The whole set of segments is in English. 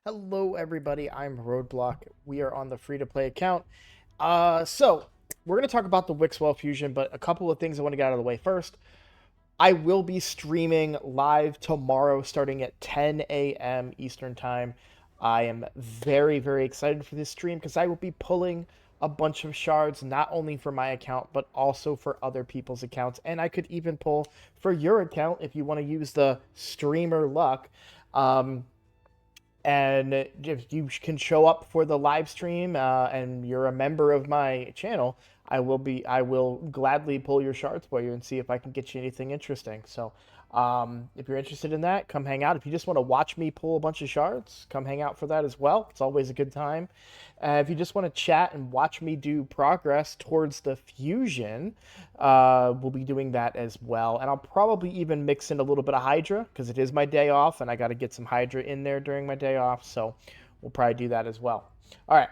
Hello, everybody. I'm Roadblock. We are on the free-to-play account. So we're going to talk about the wixwell fusion, but a couple of things I want to get out of the way first. I will be streaming live tomorrow starting at 10 a.m. Eastern Time. I am very, very excited for this stream because I will be pulling a bunch of shards, not only for my account, but also for other people's accounts. And I could even pull for your account if you want to use the streamer luck. And if you can show up for the live stream and you're a member of my channel, I will gladly pull your shards for you and see if I can get you anything interesting. So if you're interested in that, come hang out. If you just want to watch me pull a bunch of shards, come hang out for that as well. It's always a good time. If you just want to chat and watch me do progress towards the fusion, we'll be doing that as well. And I'll probably even mix in a little bit of Hydra because it is my day off and I got to get some Hydra in there during my day off. So we'll probably do that as well. All right.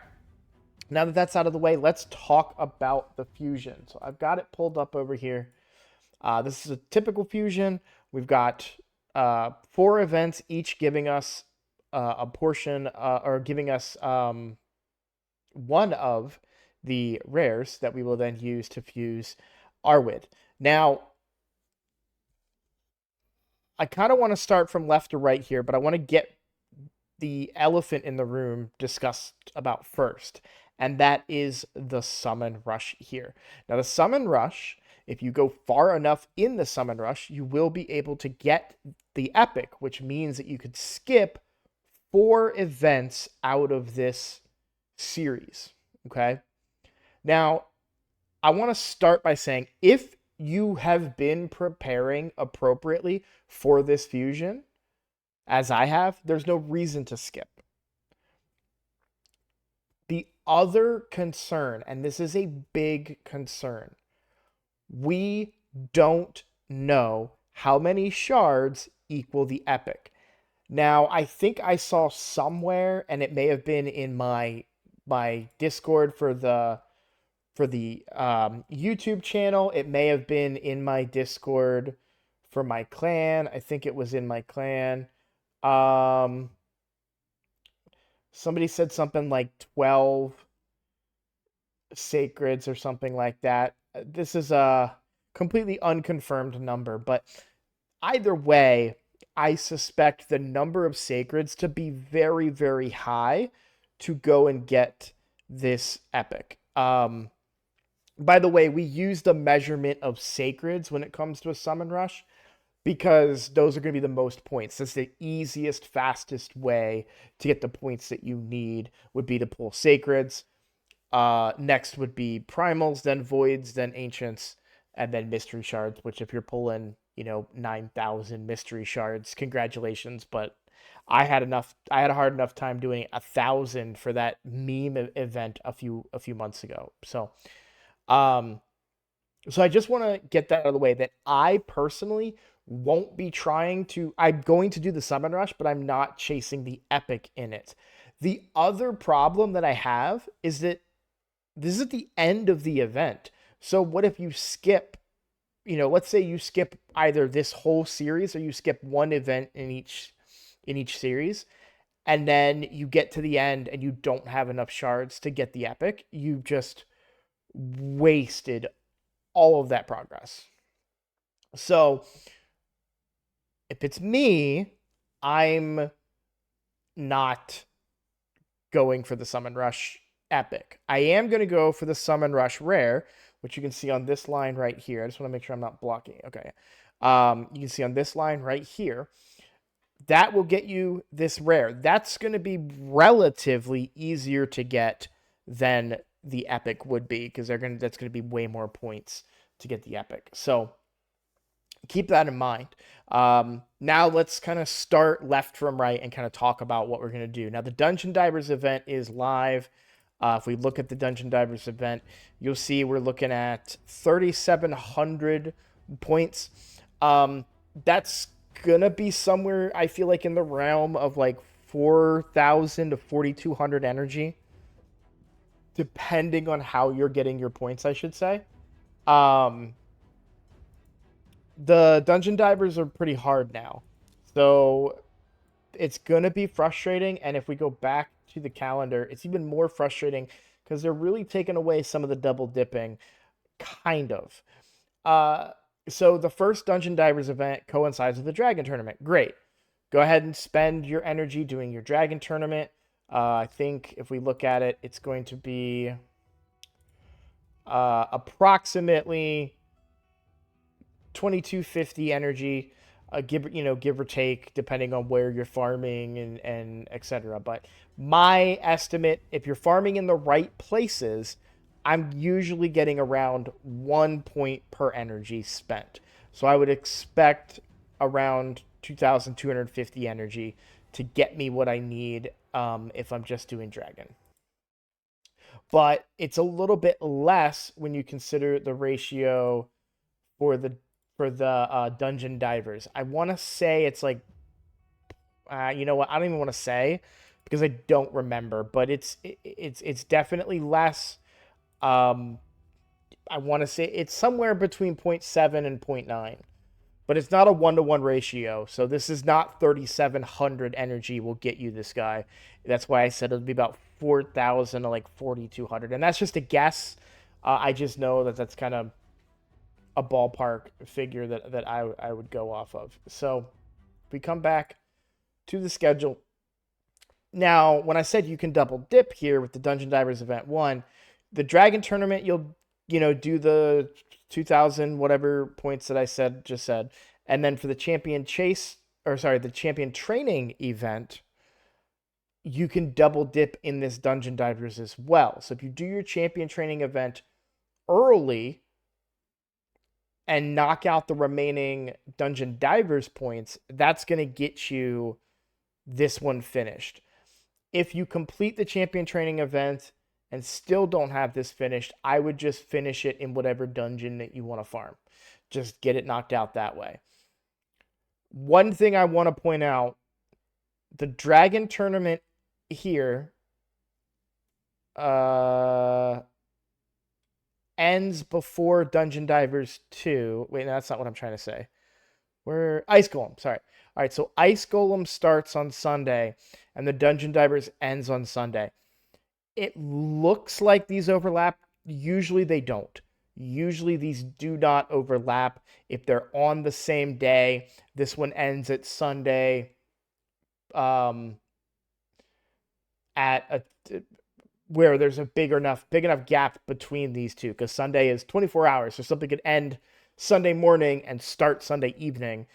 Now that that's out of the way, let's talk about the fusion. So I've got it pulled up over here. This is a typical fusion. We've got 4 events, each giving us a portion or giving us one of the rares that we will then use to fuse Arwid. Now, I kind of want to start from left to right here, but I want to get the elephant in the room discussed about first, and that is the summon rush here. Now, the summon rush, if you go far enough in the summon rush, you will be able to get the epic, which means that you could skip 4 events out of this series. Okay. Now, I want to start by saying if you have been preparing appropriately for this fusion, as I have, there's no reason to skip. The other concern, and this is a big concern, we don't know how many shards equal the epic. Now, I think I saw somewhere, and it may have been in my Discord for the YouTube channel. It may have been in my Discord for my clan. I think it was in my clan. Somebody said something like 12 sacreds or something like that. This is a completely unconfirmed number, but either way, I suspect the number of sacreds to be very, very high to go and get this epic. By the way, we use the measurement of sacreds when it comes to a summon rush because those are going to be the most points. That's the easiest, fastest way to get the points that you need would be to pull sacreds. Next would be primals, then voids, then ancients, and then mystery shards, which if you're pulling, 9,000 mystery shards, congratulations. But I had a hard enough time doing 1,000 for that meme event a few months ago. Um, so I just want to get that out of the way that I personally won't be I'm going to do the summon rush, but I'm not chasing the epic in it. The other problem that I have is that this is at the end of the event. So what if you skip, let's say you skip either this whole series or you skip one event in each series, and then you get to the end and you don't have enough shards to get the epic. You just wasted all of that progress. So if it's me, I'm not going for the summon rush epic. I am going to go for the summon rush rare, which you can see on this line right here. I just want to make sure I'm not blocking. Okay. You can see on this line right here. That will get you this rare. That's going to be relatively easier to get than the epic would be because that's going to be way more points to get the epic. So keep that in mind. Now let's kind of start left from right and kind of talk about what we're going to do. Now the Dungeon Divers event is live. If we look at the Dungeon Divers event, you'll see we're looking at 3,700 points. That's going to be somewhere, I feel like, in the realm of like 4,000 to 4,200 energy, depending on how you're getting your points, I should say. The Dungeon Divers are pretty hard now. So it's gonna be frustrating. And if we go back to the calendar, it's even more frustrating because they're really taking away some of the double dipping, kind of. Uh, so the first Dungeon Divers event coincides with the Dragon Tournament. Great. Go ahead and spend your energy doing your Dragon Tournament. I think if we look at it, it's going to be approximately 2250 energy, give or take, depending on where you're farming and etc. But my estimate, if you're farming in the right places, I'm usually getting around 1 point per energy spent. So I would expect around 2250 energy to get me what I need, if I'm just doing dragon. But it's a little bit less when you consider the ratio for the dungeon divers. I want to say it's like, you know what? I don't even want to say because I don't remember, but it's definitely less. Um, I want to say it's somewhere between zero point 0.7 and zero point 0.9, but it's not a 1-to-1 ratio. So this is not 3,700 energy will get you this guy. That's why I said it'll be about 4,000 to like 4,200, and that's just a guess. I just know that that's kind of a ballpark figure that I would go off of. So if we come back to the schedule. Now, when I said you can double dip here with the Dungeon Divers Event 1, the Dragon Tournament, you'll, do the 2,000 whatever points that I just said. And then for the the Champion Training event, you can double dip in this Dungeon Divers as well. So if you do your Champion Training event early and knock out the remaining Dungeon Divers points, that's going to get you this one finished. If you complete the Champion Training event and still don't have this finished, I would just finish it in whatever dungeon that you want to farm. Just get it knocked out that way. One thing I want to point out, the Dragon Tournament here ends before Dungeon Divers 2. Wait, no, that's not what I'm trying to say. Where Ice Golem, sorry. All right, so Ice Golem starts on Sunday, and the Dungeon Divers ends on Sunday. It looks like these overlap. Usually they don't. Usually these do not overlap. If they're on the same day, this one ends at Sunday, at a where there's a big enough gap between these two, because Sunday is 24 hours, so something could end Sunday morning and start Sunday evening.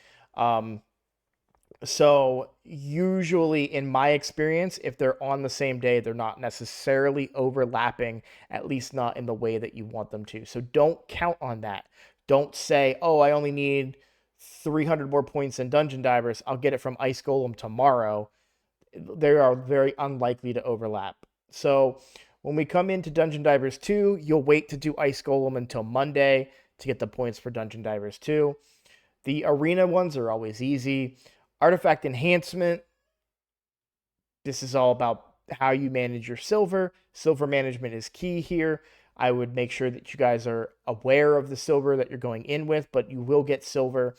So usually in my experience, if they're on the same day, they're not necessarily overlapping, at least not in the way that you want them to. So don't count on that. Don't say, oh, I only need 300 more points in Dungeon Divers. I'll get it from Ice Golem tomorrow. They are very unlikely to overlap. So when we come into Dungeon Divers 2, you'll wait to do Ice Golem until Monday to get the points for Dungeon Divers 2. The arena ones are always easy. Artifact enhancement. This is all about how you manage your silver. Silver management is key here. I would make sure that you guys are aware of the silver that you're going in with, but you will get silver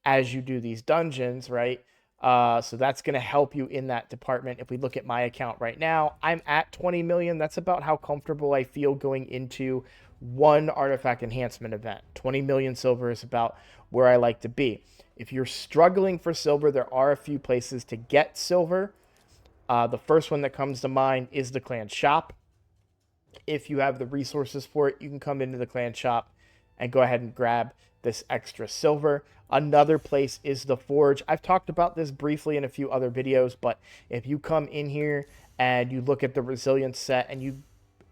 as you do these dungeons, right? So that's going to help you in that department. If we look at my account right now, I'm at 20 million. That's about how comfortable I feel going into one artifact enhancement event. 20 million silver is about where I like to be. If you're struggling for silver, there are a few places to get silver. The first one that comes to mind is the clan shop. If you have the resources for it, you can come into the clan shop and go ahead and grab this extra silver. Another place is the forge. I've talked about this briefly in a few other videos, but if you come in here and you look at the resilience set and you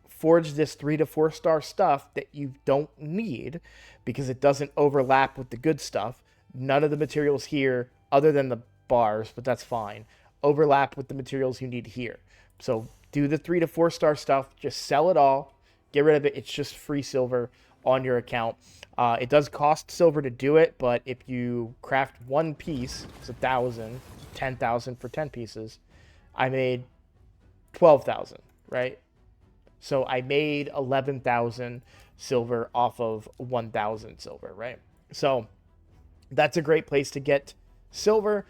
forge this 3 to 4 star stuff that you don't need because it doesn't overlap with the good stuff. None of the materials here, other than the bars, but that's fine, overlap with the materials you need here. So do the 3 to 4 star stuff. Just sell it all. Get rid of it. It's just free silver on your account. It does cost silver to do it, but if you craft one piece, it's 1,000, 10,000 for 10 pieces. I made 12,000, right? So I made 11,000 silver off of 1,000 silver, right? So that's a great place to get silver.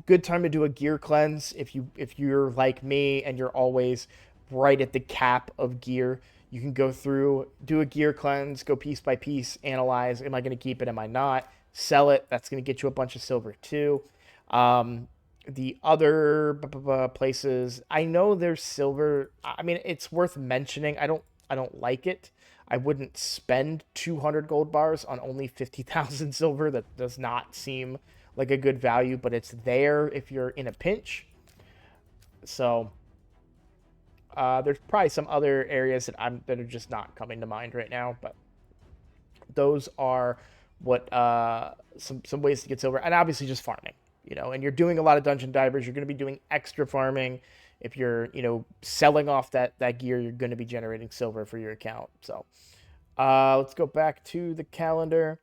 Good time to do a gear cleanse if you're like me and you're always right at the cap of gear. You can go through, do a gear cleanse, go piece by piece, analyze. Am I going to keep it? Am I not? Sell it. That's going to get you a bunch of silver too. Um, the other places, I know there's silver. I mean, it's worth mentioning. I don't like it. I wouldn't spend 200 gold bars on only 50,000 silver. That does not seem like a good value, but it's there if you're in a pinch. So there's probably some other areas that are just not coming to mind right now, but those are what some ways to get silver, and obviously just farming. And you're doing a lot of dungeon divers. You're going to be doing extra farming. If you're selling off that gear, you're going to be generating silver for your account. So let's go back to the calendar.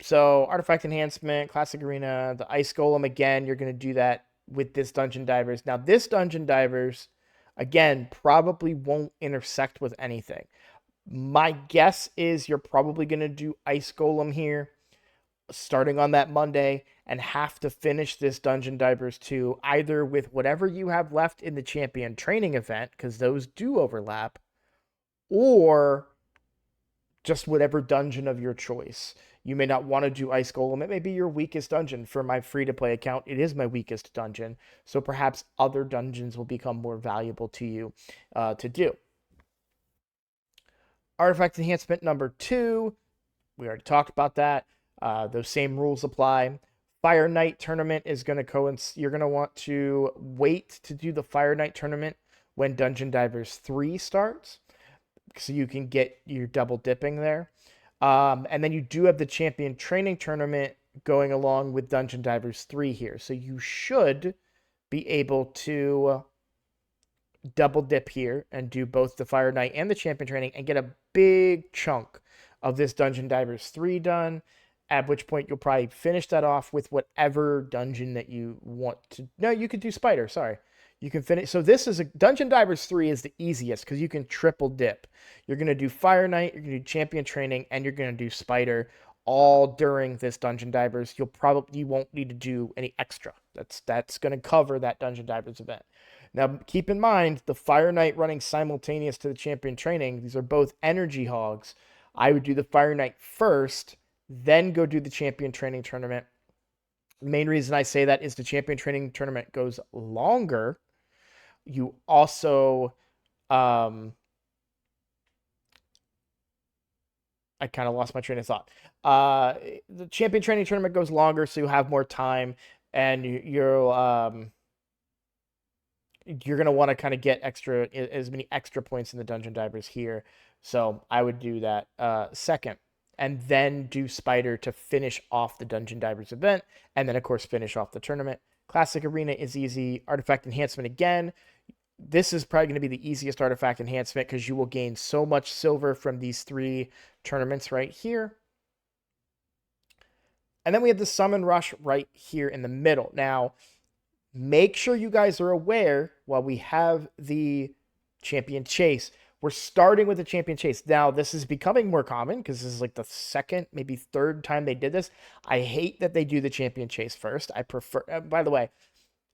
So artifact enhancement, classic arena, the ice golem again. You're going to do that with this dungeon divers. Now this dungeon divers, again, probably won't intersect with anything. My guess is you're probably going to do ice golem here, starting on that Monday, and have to finish this dungeon divers too, either with whatever you have left in the champion training event, because those do overlap, or just whatever dungeon of your choice. You may not want to do Ice Golem. It may be your weakest dungeon. For my free-to-play account, it is my weakest dungeon. So perhaps other dungeons will become more valuable to you to do. Artifact enhancement number 2. We already talked about that. Those same rules apply. Fire Knight tournament is going to coincide. You're going to want to wait to do the Fire Knight tournament when Dungeon Divers 3 starts, so you can get your double dipping there. And then you do have the champion training tournament going along with Dungeon Divers 3 here. So you should be able to double dip here and do both the Fire Knight and the champion training and get a big chunk of this Dungeon Divers 3 done, at which point you'll probably finish that off with whatever dungeon that you want to. No, you could do Spider, sorry. You can finish. So this is a Dungeon Divers 3 is the easiest because you can triple dip. You're going to do Fire Knight, you're going to do champion training, and you're going to do Spider all during this Dungeon Divers. You won't need to do any extra. That's going to cover that Dungeon Divers event. Now, keep in mind, the Fire Knight running simultaneous to the champion training, these are both energy hogs. I would do the Fire Knight first, then go do the champion training tournament. The main reason I say that is the champion training tournament goes longer. You also, I kind of lost my train of thought. The champion training tournament goes longer, so you have more time, and you're going to want to kind of get as many extra points in the Dungeon Divers here. So I would do that second, and then do Spider to finish off the Dungeon Divers event, and then, of course, finish off the tournament. Classic Arena is easy. Artifact Enhancement again. This is probably going to be the easiest artifact enhancement because you will gain so much silver from these 3 tournaments right here. And then we have the Summon Rush right here in the middle. Now, make sure you guys are aware while we have the Champion Chase. We're starting with the Champion Chase. Now, this is becoming more common because this is like the second, maybe third time they did this. I hate that they do the Champion Chase first. I prefer, by the way,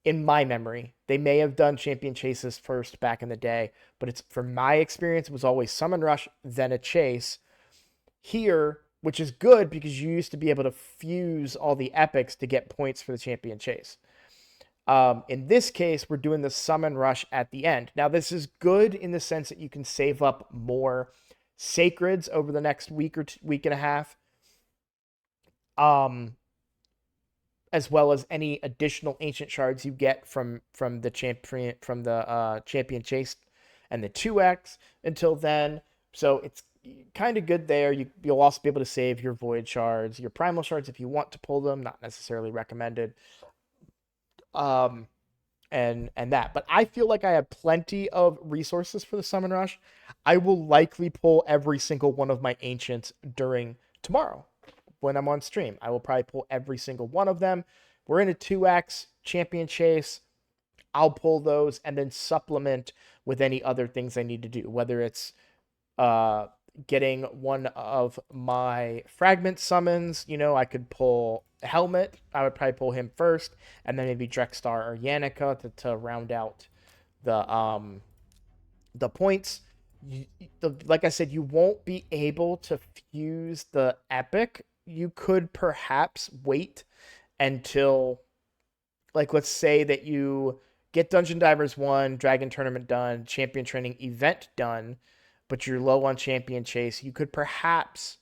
in my memory, they may have done champion chases first back in the day, but it's, from my experience, it was always Summon Rush, then a chase. Here, which is good because you used to be able to fuse all the epics to get points for the champion chase. In this case, we're doing the Summon Rush at the end. Now, this is good in the sense that you can save up more sacreds over the next week or week and a half. As well as any additional ancient shards you get from the champion chase and the 2x until then. So it's kind of good there. You'll also be able to save your void shards, your primal shards if you want to pull them. Not necessarily recommended. And that. But I feel like I have plenty of resources for the Summon Rush. I will likely pull every single one of my ancients during tomorrow. When I'm on stream, I will probably pull every single one of them. We're in a 2x champion chase. I'll pull those and then supplement with any other things I need to do, whether it's getting one of my fragment summons. I could pull helmet, I would probably pull him first, and then maybe Drexstar or Yannicka to round out the points. Like I said, you won't be able to fuse the epic. You could perhaps wait until, like, let's say that you get Dungeon Divers 1, Dragon Tournament done, Champion Training event done, but you're low on Champion Chase. You could perhaps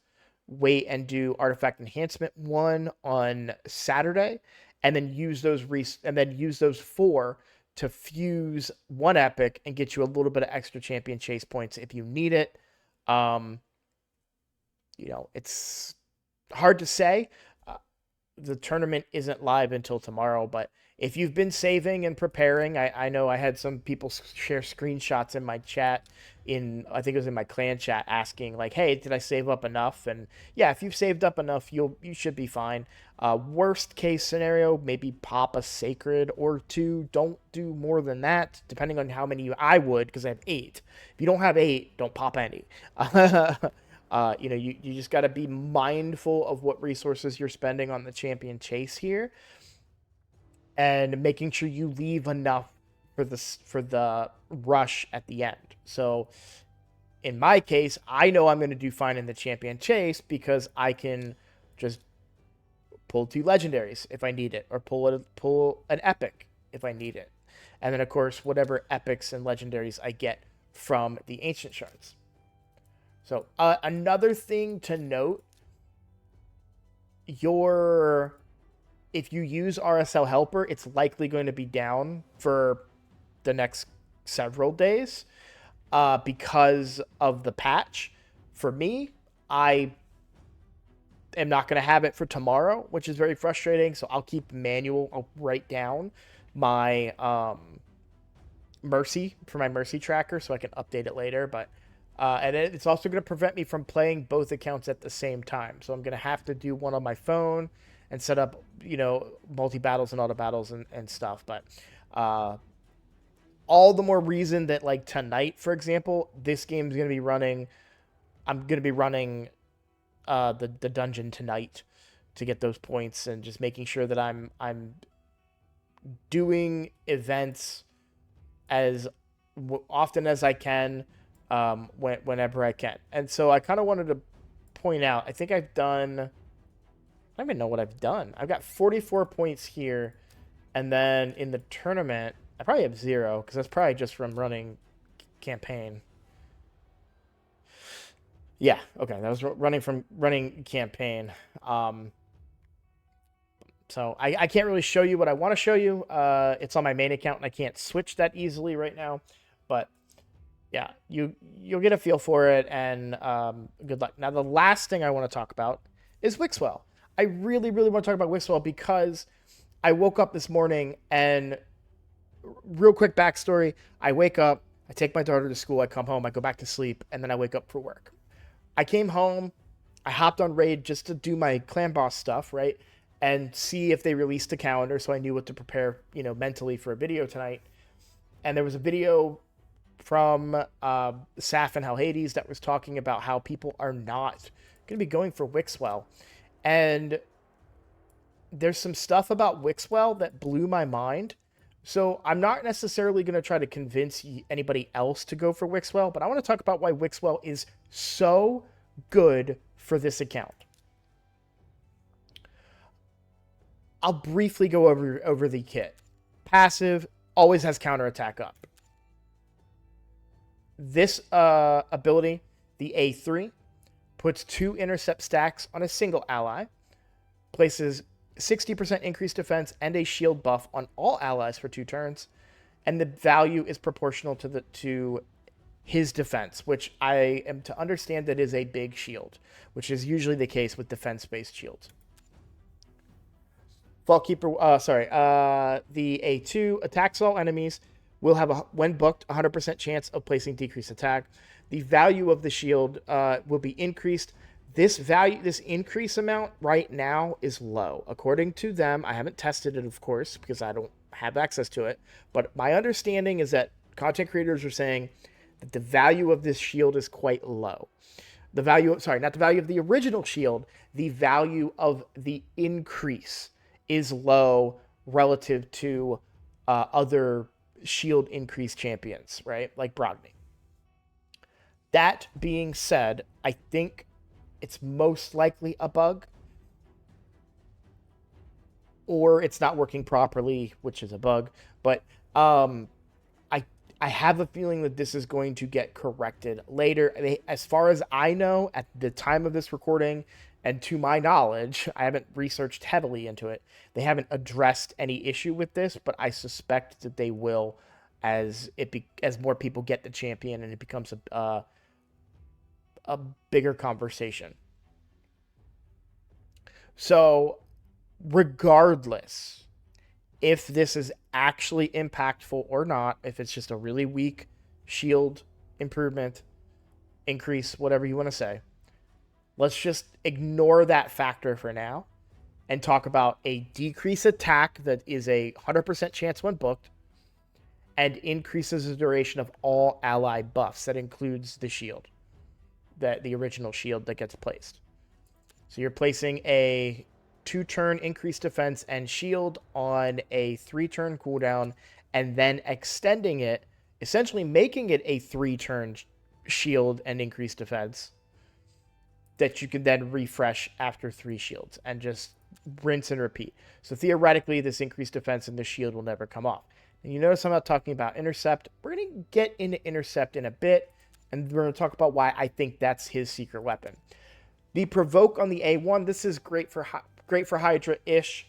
wait and do Artifact Enhancement 1 on Saturday, and then use those 4 to fuse one epic and get you a little bit of extra Champion Chase points if you need it. Um, it's hard to say. The tournament isn't live until tomorrow, but if you've been saving and preparing, I know I had some people share screenshots in my chat, I think it was in my clan chat, asking like, hey, did I save up enough? And yeah, if you've saved up enough, you should be fine. Worst case scenario, maybe pop a sacred or 2. Don't do more than that, depending on how many I would, because I have 8. If you don't have 8, don't pop any. You just got to be mindful of what resources you're spending on the champion chase here, and making sure you leave enough for the rush at the end. So in my case, I know I'm going to do fine in the champion chase because I can just pull 2 legendaries if I need it, or pull an epic if I need it. And then of course, whatever epics and legendaries I get from the ancient shards. So another thing to note, if you use RSL Helper, it's likely going to be down for the next several days because of the patch. For me, I am not going to have it for tomorrow, which is very frustrating. So I'll keep manual. I'll write down my Mercy for my Mercy tracker so I can update it later. But and it's also going to prevent me from playing both accounts at the same time. So I'm going to have to do one on my phone and set up, multi-battles and auto-battles and stuff. But all the more reason that, like, tonight, for example, this game is going to be running. I'm going to be running the dungeon tonight to get those points, and just making sure that I'm doing events as often as I can, whenever I can. And so I kind of wanted to point out, I think I've done, I don't even know what I've done. I've got 44 points here, and then in the tournament, I probably have 0, because that's probably just from running campaign. Yeah, okay, that was running campaign. So I can't really show you what I want to show you. It's on my main account, and I can't switch that easily right now. But yeah, you'll get a feel for it, and good luck. Now, the last thing I want to talk about is wixwell. I really, really want to talk about wixwell because I woke up this morning, and real quick backstory, I wake up, I take my daughter to school, I come home, I go back to sleep, and then I wake up for work. I came home, I hopped on Raid just to do my clan boss stuff, right? And see if they released a calendar, so I knew what to prepare, mentally for a video tonight. And there was a video from Saf and Hell Hades that was talking about how people are not going to be going for wixwell. And there's some stuff about wixwell that blew my mind. So I'm not necessarily going to try to convince anybody else to go for wixwell, but I want to talk about why wixwell is so good for this account. I'll briefly go over the kit. Passive always has counterattack up. This ability, the A3, puts 2 intercept stacks on a single ally, places 60% increased defense and a shield buff on all allies for 2 turns, and the value is proportional to his defense, which I am to understand that is a big shield, which is usually the case with defense-based shields. Vaultkeeper, the A2 attacks all enemies, will have, when booked, 100% chance of placing decreased attack. The value of the shield will be increased. This increase amount right now is low. According to them, I haven't tested it, of course, because I don't have access to it, but my understanding is that content creators are saying that the value of this shield is quite low. The value, sorry, not the value of the original shield, the value of the increase is low relative to other shield increase champions, right? Like Brogni. That being said, I think it's most likely a bug, or it's not working properly, which is a bug. But I I have a feeling that this is going to get corrected later. As far as I know, at the time of this recording, and to my knowledge, I haven't researched heavily into it. They haven't addressed any issue with this, but I suspect that they will as more people get the champion and it becomes a bigger conversation. So, regardless if this is actually impactful or not, if it's just a really weak shield improvement, increase, whatever you want to say, let's just ignore that factor for now and talk about a decrease attack that is a 100% chance when booked and increases the duration of all ally buffs. That includes the shield, the original shield that gets placed. So you're placing a 2-turn increased defense and shield on a 3-turn cooldown and then extending it, essentially making it a 3-turn shield and increased defense that you can then refresh after 3 shields and just rinse and repeat. So theoretically, this increased defense and the shield will never come off. And you notice I'm not talking about intercept. We're going to get into intercept in a bit, and we're going to talk about why I think that's his secret weapon. The provoke on the A1, this is great for Hydra-ish.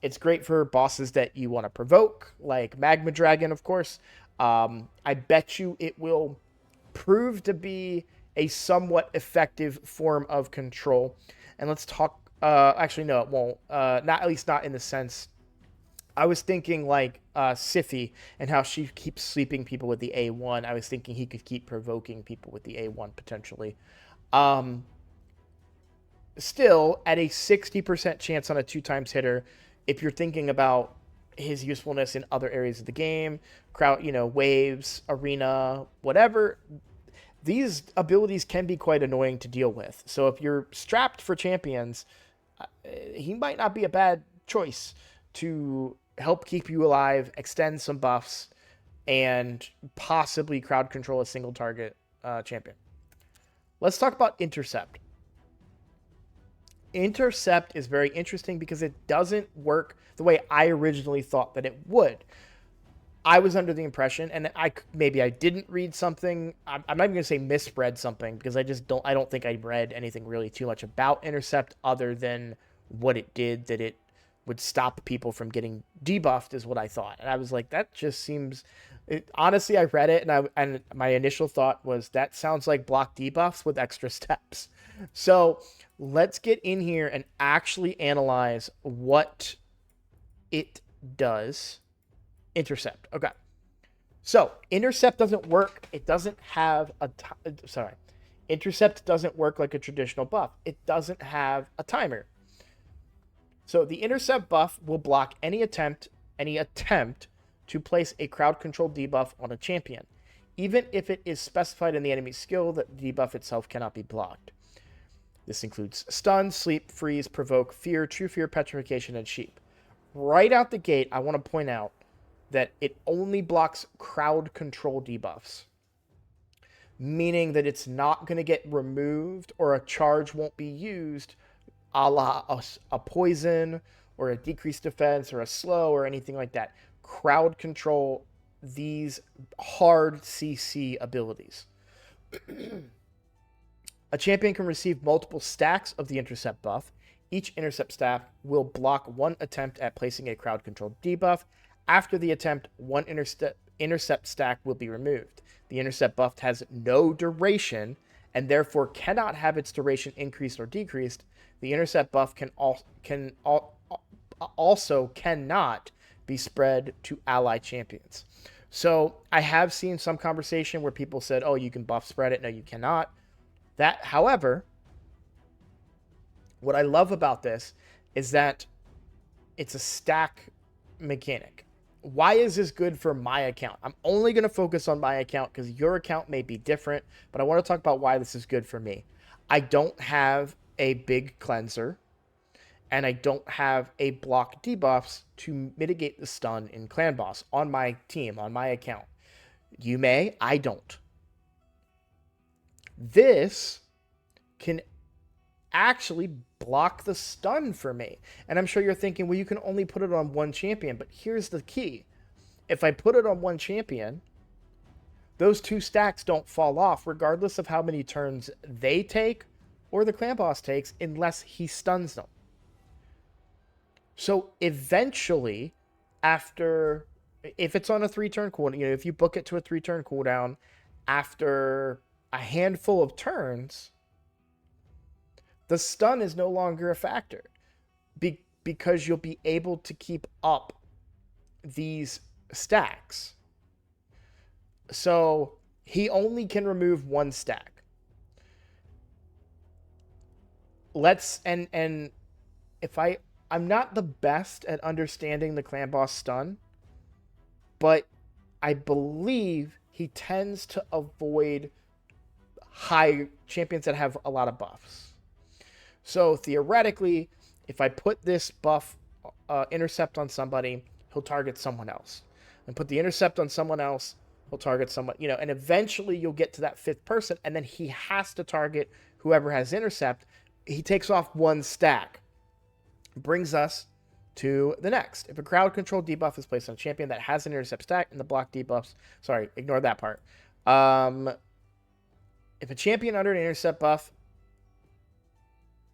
It's great for bosses that you want to provoke, like Magma Dragon, of course. I bet you it will prove to be a somewhat effective form of control. And let's talk... actually, no, it won't. Not, at least not in the sense... I was thinking like Siphi and how she keeps sleeping people with the A1. I was thinking he could keep provoking people with the A1 potentially. Still, at a 60% chance on a 2x hitter, if you're thinking about his usefulness in other areas of the game, crowd, waves, arena, whatever, these abilities can be quite annoying to deal with. So if you're strapped for champions, he might not be a bad choice to help keep you alive, extend some buffs, and possibly crowd control a single target champion. Let's talk about intercept. Intercept is very interesting because it doesn't work the way I originally thought that it would. I was under the impression, and maybe I didn't read something. I'm not even going to say misread something because I don't think I read anything really too much about intercept other than what it did, that it would stop people from getting debuffed is what I thought. And I was like, that just seems... honestly, I read it, and my initial thought was, that sounds like block debuffs with extra steps. So let's get in here and actually analyze what it does. Intercept. Okay. So intercept doesn't work. It doesn't have intercept doesn't work like a traditional buff. It doesn't have a timer. So the intercept buff will block any attempt to place a crowd control debuff on a champion, even if it is specified in the enemy's skill that the debuff itself cannot be blocked. This includes stun, sleep, freeze, provoke, fear, true fear, petrification, and sheep. Right out the gate, I want to point out that it only blocks crowd control debuffs, meaning that it's not going to get removed or a charge won't be used a la a poison or a decreased defense or a slow or anything like that. Crowd control these hard CC abilities. A champion can receive multiple stacks of the intercept buff. Each intercept stack will block one attempt at placing a crowd control debuff. After the attempt, one intercept stack will be removed. The intercept buff has no duration and therefore cannot have its duration increased or decreased. The intercept buff also cannot be spread to ally champions. So I have seen some conversation where people said, oh, you can buff spread it. No, you cannot. However, what I love about this is that it's a stack mechanic. why is this good for my account? I'm only going to focus on my account because your account may be different, but I want to talk about why this is good for me. I don't have a big cleanser, and I don't have a block debuffs to mitigate the stun in Clan Boss on my team, on my account. You may, I don't. This can actually block the stun for me. And I'm sure you're thinking, well, you can only put it on one champion, but here's the key. If I put it on one champion, those 2 stacks don't fall off regardless of how many turns they take or the clan boss takes unless he stuns them. So eventually, after, if it's on a 3-turn cooldown, if you book it to a 3-turn cooldown, after a handful of turns, the stun is no longer a factor because you'll be able to keep up these stacks. So he only can remove 1 stack. And if I'm not the best at understanding the clan boss stun, but I believe he tends to avoid high champions that have a lot of buffs. So theoretically, if I put this buff intercept on somebody, he'll target someone else. And put the intercept on someone else, he'll target someone, and eventually you'll get to that 5th person, and then he has to target whoever has intercept. He takes off 1 stack. Brings us to the next. If a crowd control debuff is placed on a champion that has an intercept stack and the block debuffs, sorry, ignore that part. If a champion under an intercept buff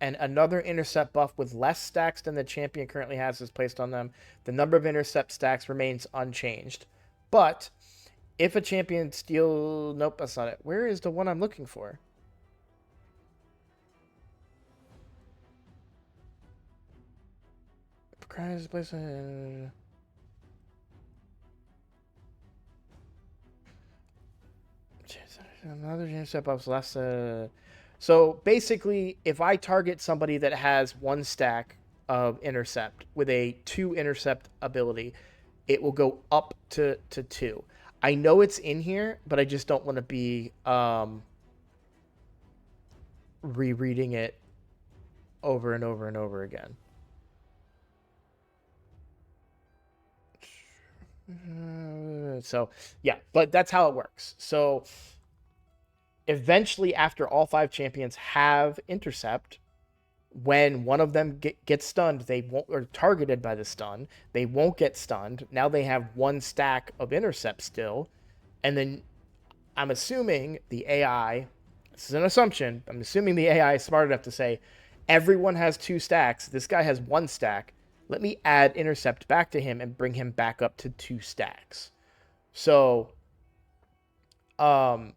and another intercept buff with less stacks than the champion currently has is placed on them, the number of intercept stacks remains unchanged. But if a champion steals... Nope, that's not it. Where is the one I'm looking for? Is placed on... Another intercept buffs less... So basically, if I target somebody that has 1 stack of intercept with a 2 intercept ability, it will go up to 2. I know it's in here, but I just don't want to be rereading it over and over and over again. So yeah, but that's how it works. So eventually, after all 5 champions have intercept, when one of them gets stunned, they won't, or targeted by the stun, they won't get stunned. Now they have 1 stack of intercept still, and then I'm assuming the AI, this is an assumption, I'm assuming the AI is smart enough to say, everyone has 2 stacks, this guy has 1 stack, let me add intercept back to him and bring him back up to 2 stacks. So, that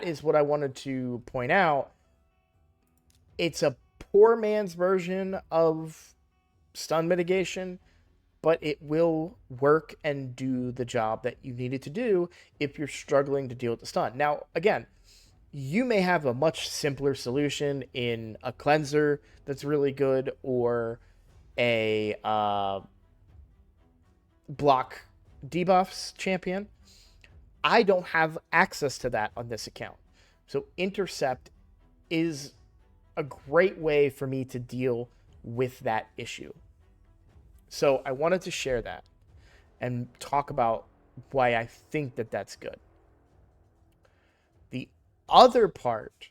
is what I wanted to point out. It's a poor man's version of stun mitigation, but it will work and do the job that you need it to do if you're struggling to deal with the stun. Now, again, you may have a much simpler solution in a cleanser that's really good, or a block debuffs champion. I don't have access to that on this account. So intercept is a great way for me to deal with that issue. So I wanted to share that and talk about why I think that that's good. The other part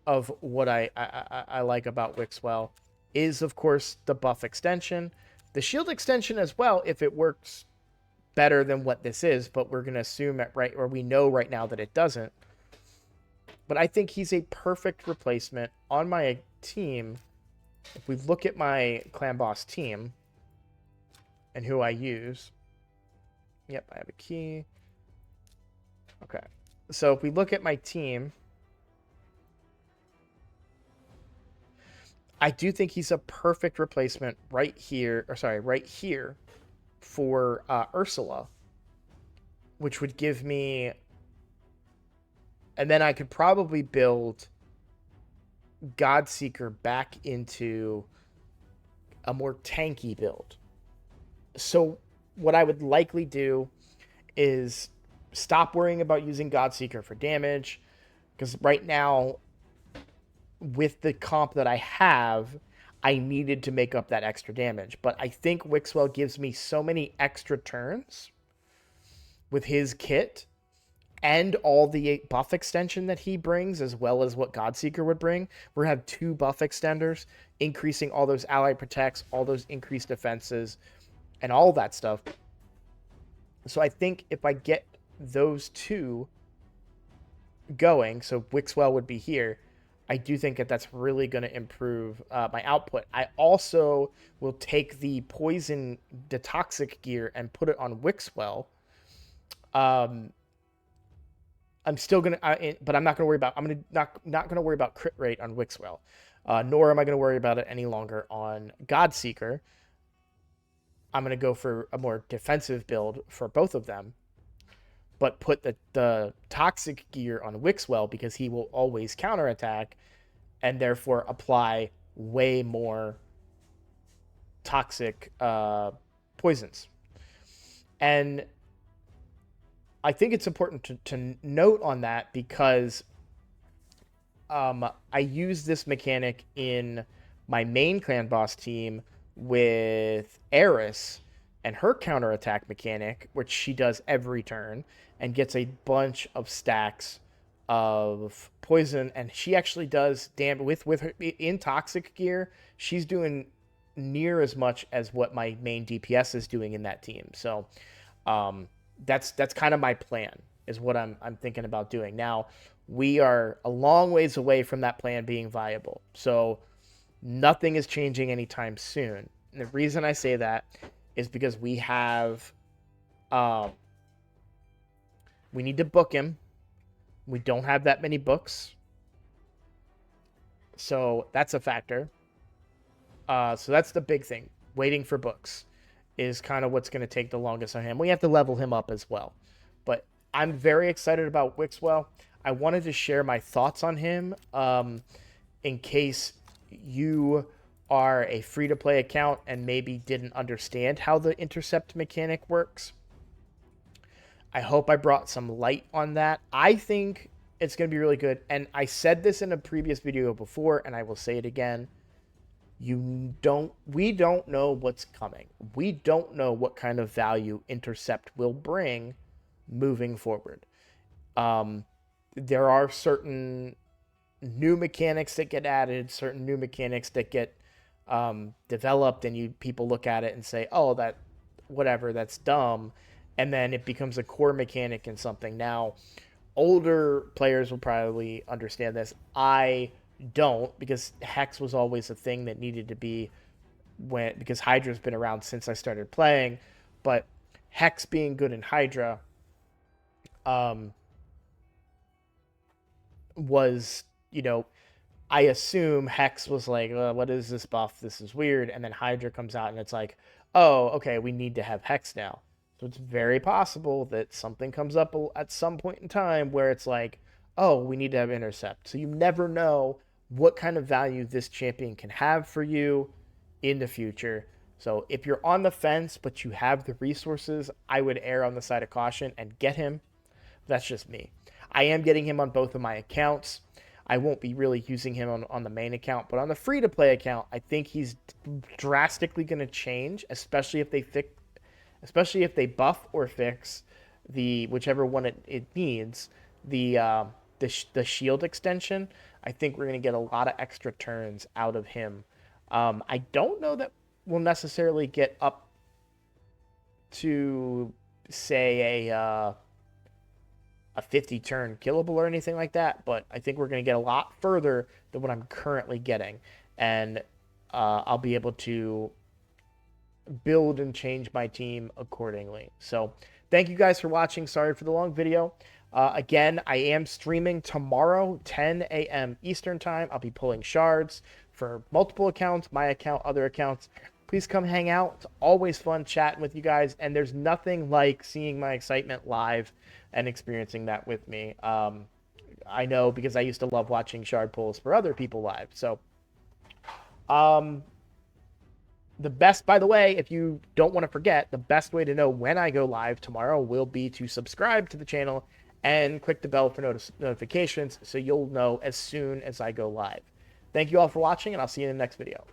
of what I like about wixwell is, of course, the buff extension. The shield extension as well, if it works better than what this is, but we're going to assume it right, or we know right now that it doesn't. But I think he's a perfect replacement on my team. If we look at my clan boss team and who I use. Yep, I have a key. Okay. So if we look at my team, I do think he's a perfect replacement right here, or sorry, right here for Ursula, which would give me, and then I could probably build Godseeker back into a more tanky build. So what I would likely do is stop worrying about using Godseeker for damage, because right now, with the comp that I have, I needed to make up that extra damage. But I think Wixwell gives me so many extra turns with his kit and all the buff extension that he brings, as well as what Godseeker would bring. We're going to have 2 buff extenders, increasing all those ally protects, all those increased defenses, and all that stuff. So I think if I get those 2 going, so Wixwell would be here, I do think that that's really going to improve my output. I also will take the poison detoxic gear and put it on Wixwell. I'm still gonna, but I'm not gonna worry about. Not gonna worry about crit rate on Wixwell, nor am I gonna worry about it any longer on Godseeker. I'm gonna go for a more defensive build for both of them, but put the toxic gear on Wixwell because he will always counterattack, and therefore apply way more toxic poisons. And I think it's important to note on that because I use this mechanic in my main clan boss team with Eris and her counterattack mechanic, which she does every turn and gets a bunch of stacks of poison. And she actually does damage with her in toxic gear. She's doing near as much as what my main DPS is doing in that team. So that's kind of my plan, is what I'm thinking about doing. Now, we are a long ways away from that plan being viable. So nothing is changing anytime soon. And the reason I say that is because we have we need to book him. We don't have that many books. So that's a factor. So that's the big thing. Waiting for books is kind of what's going to take the longest on him. We have to level him up as well. But I'm very excited about Wixwell. I wanted to share my thoughts on him in case you are a free-to-play account and maybe didn't understand how the intercept mechanic works. I hope I brought some light on that. I think it's going to be really good. And I said this in a previous video before, and I will say it again. We don't know what's coming. We don't know what kind of value intercept will bring moving forward. There are certain new mechanics that get added, certain new mechanics that get developed, and people look at it and say, oh, that's dumb. And then it becomes a core mechanic in something. Now, older players will probably understand this. I don't, because Hex was always a thing that needed to be because Hydra's been around since I started playing. But Hex being good in Hydra was, I assume Hex was like, what is this buff? This is weird. And then Hydra comes out and it's like, oh, okay, we need to have Hex now. So it's very possible that something comes up at some point in time where it's like, oh, we need to have Intercept. So you never know what kind of value this champion can have for you in the future. So if you're on the fence, but you have the resources, I would err on the side of caution and get him. That's just me. I am getting him on both of my accounts. I won't be really using him on the main account, but on the free-to-play account, I think he's drastically going to change, especially if they buff or fix whichever one it needs, the shield extension. I think we're going to get a lot of extra turns out of him. I don't know that we'll necessarily get up to, say, a 50 turn killable or anything like that, but I think we're going to get a lot further than what I'm currently getting, and I'll be able to build and change my team accordingly. So thank you guys for watching. Sorry for the long video. Again, I am streaming tomorrow, 10 a.m. Eastern time. I'll be pulling shards for multiple accounts, my account, other accounts. Please come hang out. It's always fun chatting with you guys, and there's nothing like seeing my excitement live and experiencing that with me. I know, because I used to love watching shard pulls for other people live. So The best, by the way, if you don't want to forget, the best way to know when I go live tomorrow will be to subscribe to the channel and click the bell for notifications so you'll know as soon as I go live. Thank you all for watching, and I'll see you in the next video.